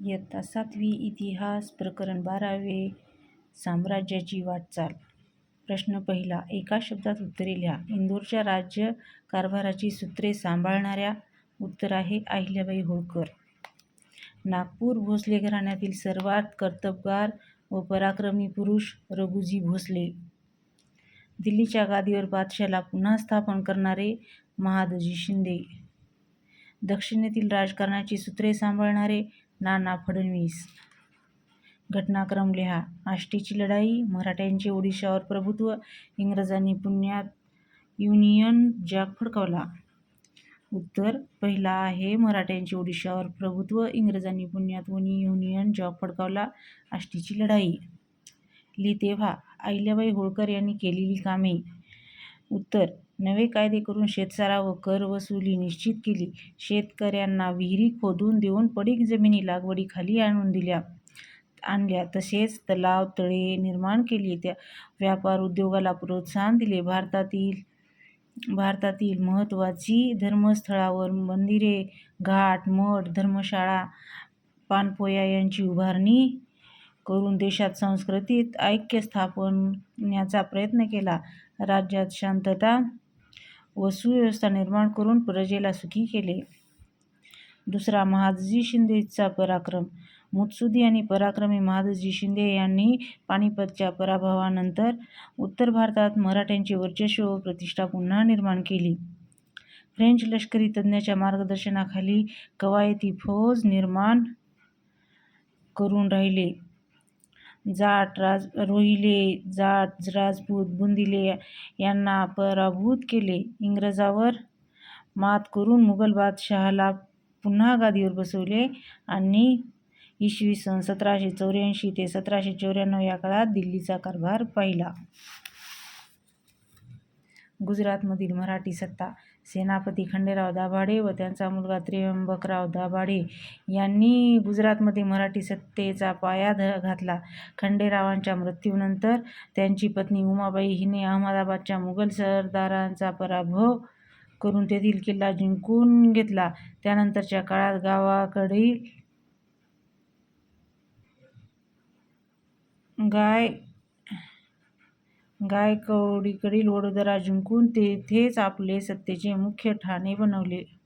इयत्ता 7वी इतिहास प्रकरण 12वे साम्राज्याची वाटचाल. प्रश्न पहिला. एका शब्दात उत्तरे लिहा. इंदोरच्या राज्य कारभाराची सूत्रे सांभाळणाऱ्या. उत्तर आहे अहिल्याबाई होळकर. नागपूर भोसले घराण्यातील सर्वात कर्तबगार व पराक्रमी पुरुष रघुजी भोसले. दिल्लीच्या गादीवर बादशाला पुन्हा स्थापन करणारे महादजी शिंदे. दक्षिणेतील राजकारणाची सूत्रे सांभाळणारे नाना फडणवीस. घटनाक्रम लिहा. आष्टीची लढाई, मराठ्यांचे ओडिशावर प्रभुत्व, इंग्रजांनी पुण्यात युनियन जॅक फडकावला. उत्तर पहिला आहे मराठ्यांचे ओडिशावर प्रभुत्व, इंग्रजांनी पुण्यात युनियन जॅक फडकावला. आष्टीची लढाई. लिहिते व्हा. अहिल्याबाई होळकर यांनी केलेली कामे. उत्तर नवे कायदे करून शेतसारा व कर वसुली निश्चित केली. शेतकऱ्यांना विहिरी खोदून देऊन पडीक जमिनी लागवडीखाली आणल्या. तसेच तलाव तळे निर्माण केली. व्यापार उद्योगाला प्रोत्साहन दिले. भारतातील महत्त्वाची धर्मस्थळावर मंदिरे, घाट, मठ, धर्मशाळा, पाणपोया यांची उभारणी करून देशात सांस्कृतिक ऐक्य स्थापण्याचा प्रयत्न केला. राज्यात शांतता व सुव्यवस्था निर्माण करून प्रजेला सुखी केले. दुसरा. महादजी शिंदेचा पराक्रम. मुत्सद्दी आणि पराक्रमी महादजी शिंदे यांनी पानिपतच्या पराभवानंतर उत्तर भारतात मराठ्यांचे वर्चस्व व प्रतिष्ठा पुन्हा निर्माण केली. फ्रेंच लष्करी तज्ज्ञांच्या मार्गदर्शनाखाली कवायती फौज निर्माण करून रोहिले, जाट, राजपूत, बुंदिले यांना पराभूत केले. इंग्रजांवर मात करून मुघल बादशहाला पुन्हा गादीवर बसवले आणि इ. स. 1784 ते 1794 या काळात दिल्लीचा कारभार पाहिला. गुजरातमधील मराठी सत्ता. सेनापती खंडेराव दाभाडे व त्यांचा मुलगा त्र्यंबकराव दाभाडे यांनी गुजरातमध्ये मराठी सत्तेचा पाया घातला. खंडेरावांच्या मृत्यूनंतर त्यांची पत्नी उमाबाई हिने अहमदाबादच्या मुघल सरदारांचा पराभव करून तेथील किल्ला जिंकून घेतला. त्यानंतरच्या काळात गायकवाडीकडील वडोदरा जिंकून तेथेच आपले सत्तेचे मुख्य ठाणे बनवले.